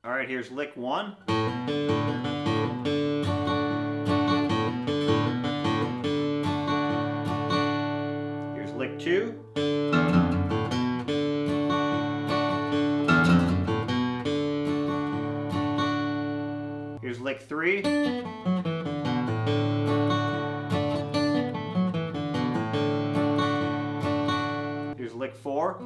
All right, here's lick 1. Here's lick 2. Here's lick 3. Here's lick 4.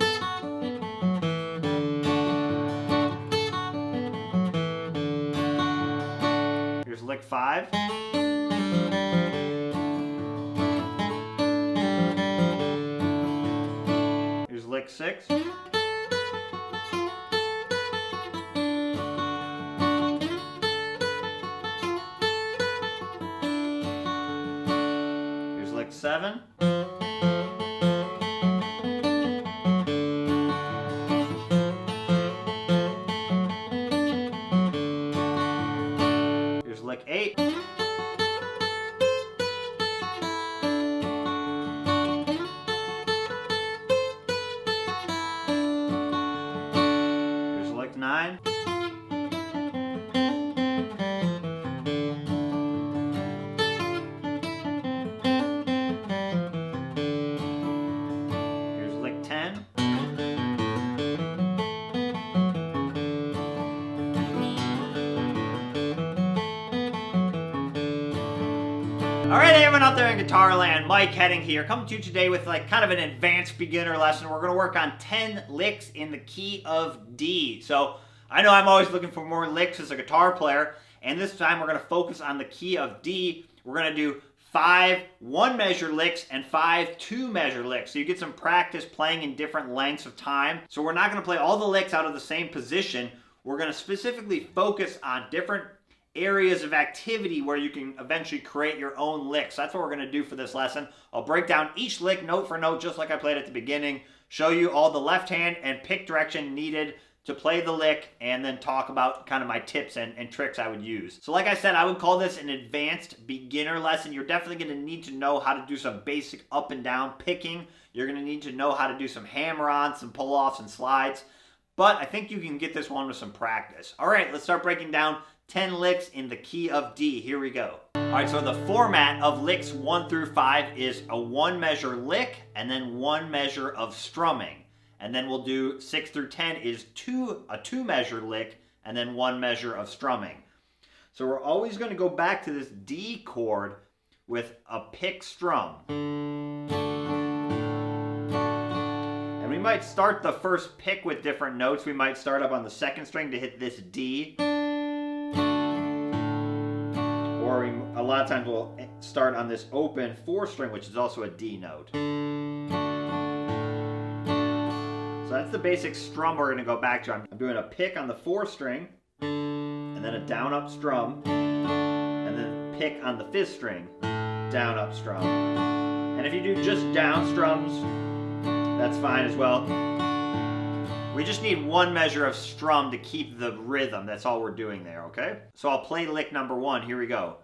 Here's lick 5. Here's lick 6. Here's lick 7. Here's lick 8. Here's lick 9. Here's lick 10. All right, everyone out there in guitar land, Mike Heading here, coming to you today with like kind of an advanced beginner lesson. We're going to work on 10 licks in the key of D. So I know I'm always looking for more licks as a guitar player, and this time we're going to focus on the key of D. We're going to do 5 one-measure licks and 5 two-measure licks, so you get some practice playing in different lengths of time. So we're not going to play all the licks out of the same position. We're going to specifically focus on different areas of activity where you can eventually create your own licks. That's what we're going to do for this lesson. I'll break down each lick note for note just like I played at the beginning, show you all the left hand and pick direction needed to play the lick, and then talk about kind of my tips and tricks I would use. So like I said, I would call this an advanced beginner lesson. You're definitely going to need to know how to do some basic up and down picking. You're going to need to know how to do some hammer-ons, some pull-offs, and slides. But I think you can get this one with some practice. All right, let's start breaking down 10 licks in the key of D. Here we go. All right, so the format of licks 1 through 5 is a 1-measure lick and then 1 measure of strumming. And then we'll do 6 through 10 is a 2-measure lick and then 1 measure of strumming. So we're always going to go back to this D chord with a pick strum. And we might start the first pick with different notes. We might start up on the 2nd string to hit this D. Or a lot of times we'll start on this open 4th string, which is also a D note. So that's the basic strum we're going to go back to. I'm doing a pick on the 4th string, and then a down up strum, and then pick on the 5th string, down up strum. And if you do just down strums, that's fine as well. We just need 1 measure of strum to keep the rhythm. That's all we're doing there, okay? So I'll play lick number 1. Here we go.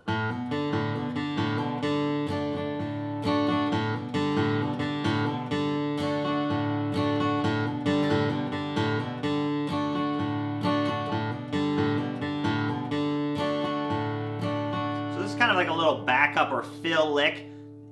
Kind of like a little backup or fill lick.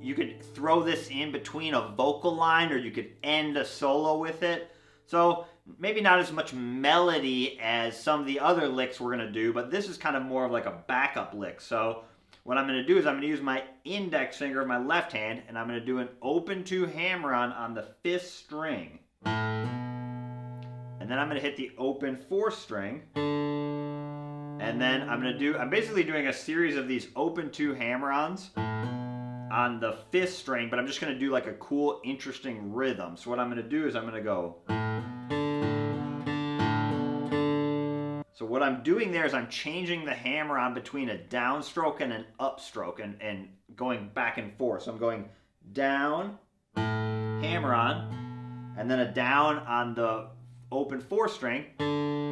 You could throw this in between a vocal line, or you could end a solo with it. So maybe not as much melody as some of the other licks we're going to do, but this is kind of more of like a backup lick. So what I'm going to do is I'm going to use my index finger of my left hand, and I'm going to do an open 2 hammer-on the 5th string. And then I'm going to hit the open 4th string. And then I'm basically doing a series of these open 2 hammer-ons on the 5th string, but I'm just going to do like a cool, interesting rhythm. So what I'm going to do is I'm going to go. So what I'm doing there is I'm changing the hammer-on between a downstroke and an upstroke and going back and forth. So I'm going down, hammer-on, and then a down on the open 4th string,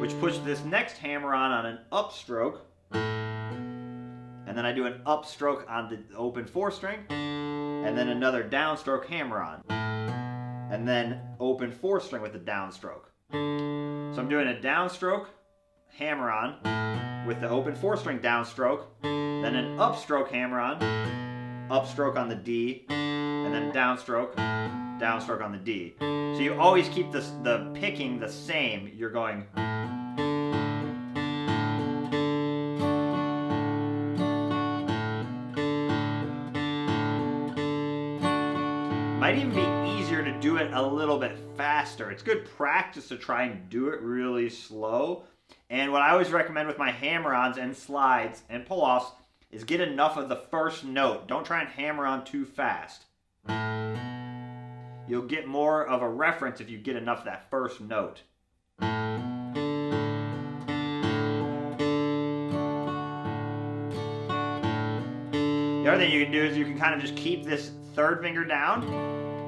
which puts this next hammer-on an upstroke, and then I do an upstroke on the open 4th string, and then another downstroke hammer-on, and then open 4th string with a downstroke. So I'm doing a downstroke, hammer-on with the open 4-string downstroke, then an upstroke hammer-on, upstroke on the D, and then downstroke, downstroke on the D. So you always keep the picking the same. You're going... Might even be easier to do it a little bit faster. It's good practice to try and do it really slow. And what I always recommend with my hammer-ons and slides and pull-offs is get enough of the first note. Don't try and hammer on too fast. You'll get more of a reference if you get enough of that first note. The other thing you can do is you can kind of just keep this third finger down.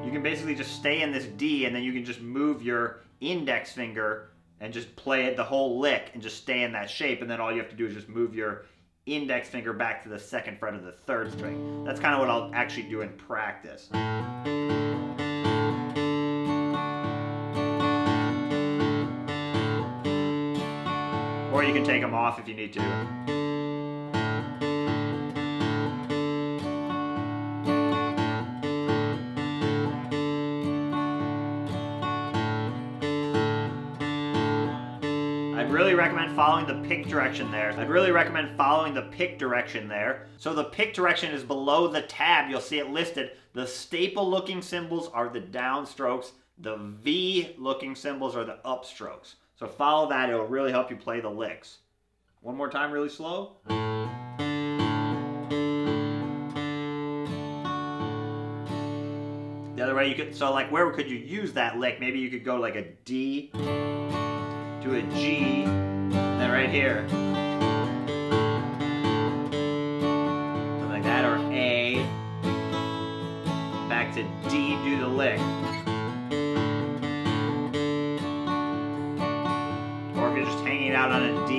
You can basically just stay in this D, and then you can just move your index finger and just play it the whole lick and just stay in that shape, and then all you have to do is just move your index finger back to the 2nd fret of the 3rd string. That's kind of what I'll actually do in practice. Or you can take them off if you need to. I'd really recommend following the pick direction there. So the pick direction is below the tab. You'll see it listed. The staple looking symbols are the downstrokes. The V looking symbols are the upstrokes. So follow that. It'll really help you play the licks. One more time, really slow. The other way you could, so like where could you use that lick? Maybe you could go like a D to a G, and then right here. Something like that, or A, back to D, do the lick. Or if you're just hanging out on a D.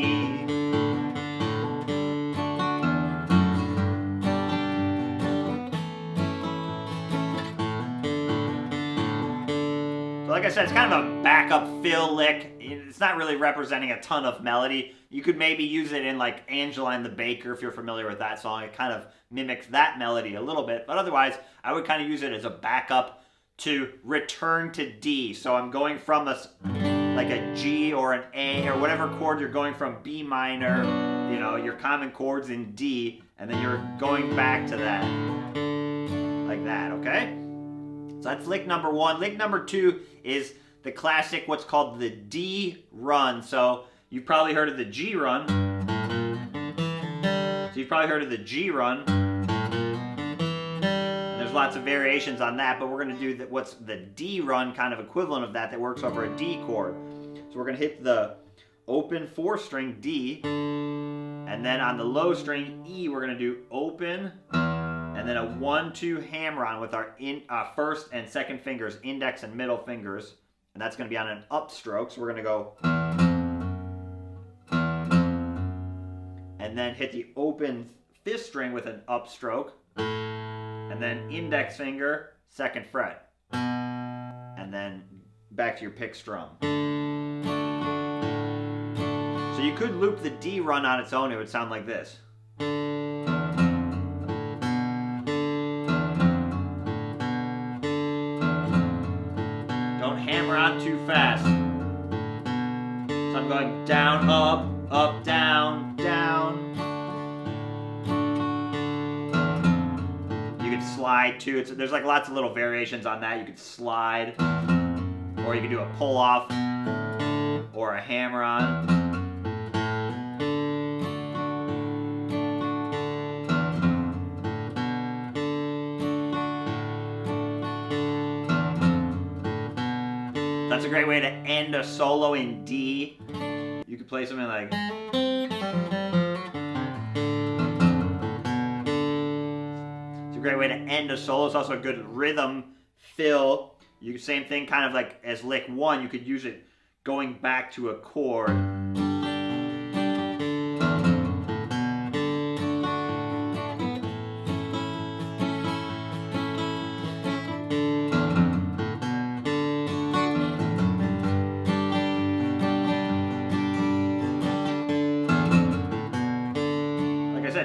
So like I said, it's kind of a backup fill lick. It's not really representing a ton of melody. You could maybe use it in like Angeline the Baker if you're familiar with that song. It kind of mimics that melody a little bit, but otherwise I would kind of use it as a backup to return to D. So I'm going from like a G or an A or whatever chord you're going from, B minor, you know, your common chords in D, and then you're going back to that, like that, okay? So that's lick number 1. Lick number 2 is the classic, what's called the D run. So you've probably heard of the G run. There's lots of variations on that, but we're going to do what's the D run kind of equivalent of that works over a D chord. So we're going to hit the open 4-string D, and then on the low string E, we're going to do open, and then a 1-2 hammer-on with our first and second fingers, index and middle fingers. And that's going to be on an upstroke, so we're going to go, and then hit the open 5th string with an upstroke, and then index finger, 2nd fret, and then back to your pick strum. So you could loop the D run on its own. It would sound like this. Hammer on too fast. So I'm going down, up, up, down, down. You could slide too. There's like lots of little variations on that. You could slide, or you could do a pull off, or a hammer on. That's a great way to end a solo in D. You could play something like... It's a great way to end a solo. It's also a good rhythm fill. Same thing kind of like as lick 1, you could use it going back to a chord.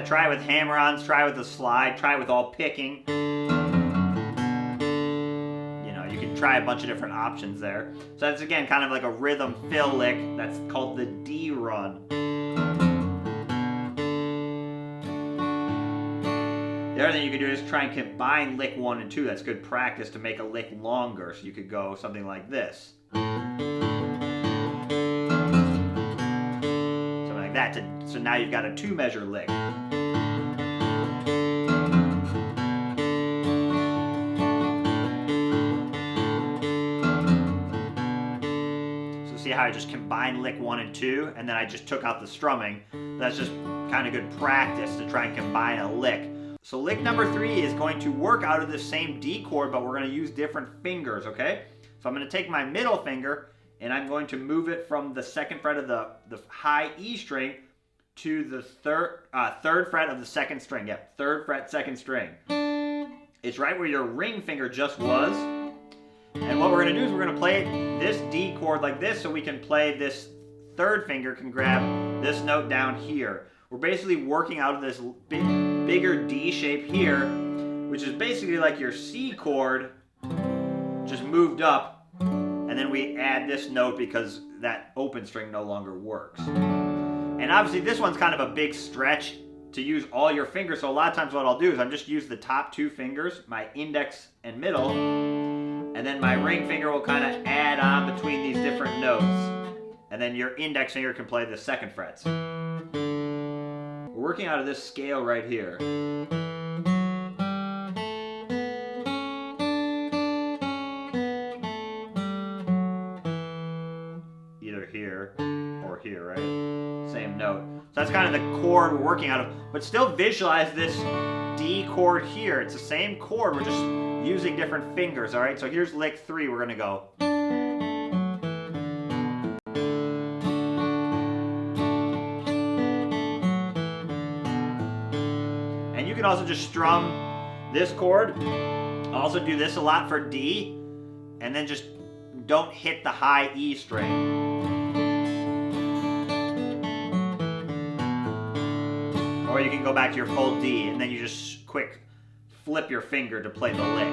said, try it with hammer-ons, try it with a slide, try it with all picking. You know, you can try a bunch of different options there. So that's, again, kind of like a rhythm fill lick. That's called the D run. The other thing you can do is try and combine lick 1 and 2. That's good practice to make a lick longer. So you could go something like this. Something like that. So now you've got a 2-measure lick. So see how I just combined lick 1 and 2, and then I just took out the strumming. That's just kind of good practice to try and combine a lick. So lick number 3 is going to work out of the same D chord, but we're going to use different fingers, okay? So I'm going to take my middle finger, and I'm going to move it from the 2nd fret of the high E string to the third fret of the 2nd string. Yep, 3rd fret, 2nd string. It's right where your ring finger just was. And what we're going to do is we're going to play this D chord like this, so we can play this 3rd finger, can grab this note down here. We're basically working out of this bigger D shape here, which is basically like your C chord just moved up, and then we add this note because that open string no longer works. And obviously this one's kind of a big stretch to use all your fingers, so a lot of times what I'll do is I'm just use the top 2 fingers, my index and middle, and then my ring finger will kind of add on between these different notes, and then your index finger can play the 2nd frets. We're working out of this scale right here. Either here or here, right? Same note. So that's kind of the chord we're working out of. But still visualize this D chord here. It's the same chord. We're just using different fingers, all right? So here's lick 3. We're going to go. You can also just strum this chord. Also do this a lot for D, and then just don't hit the high E string. Or you can go back to your full D, and then you just quick flip your finger to play the lick.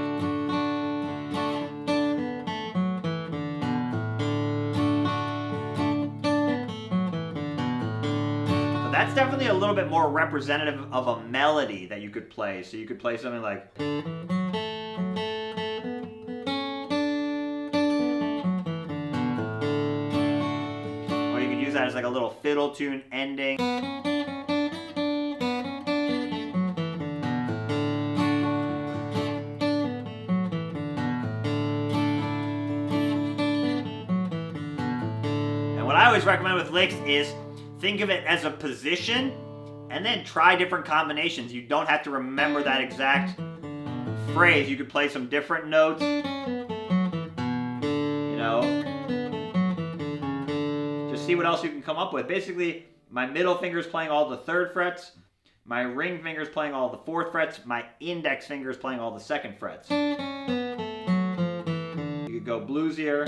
That's definitely a little bit more representative of a melody that you could play. So you could play something like... Or you could use that as like a little fiddle tune ending. And what I always recommend with licks is think of it as a position, and then try different combinations. You don't have to remember that exact phrase. You could play some different notes, you know. Just see what else you can come up with. Basically, my middle finger is playing all the 3rd frets, my ring finger is playing all the 4th frets, my index finger is playing all the 2nd frets. You could go bluesier.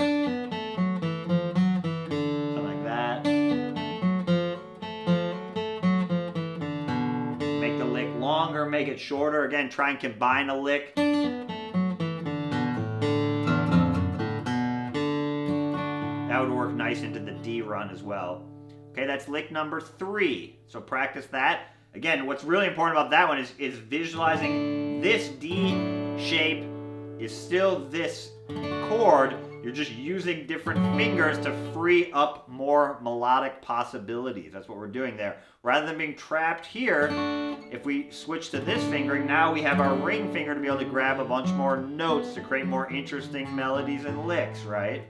Longer, make it shorter. Again, try and combine a lick. That would work nice into the D run as well. Okay, that's lick number 3. So practice that. Again, what's really important about that one is visualizing this D shape is still this chord. You're just using different fingers to free up more melodic possibilities. That's what we're doing there. Rather than being trapped here, if we switch to this fingering, now we have our ring finger to be able to grab a bunch more notes to create more interesting melodies and licks, right?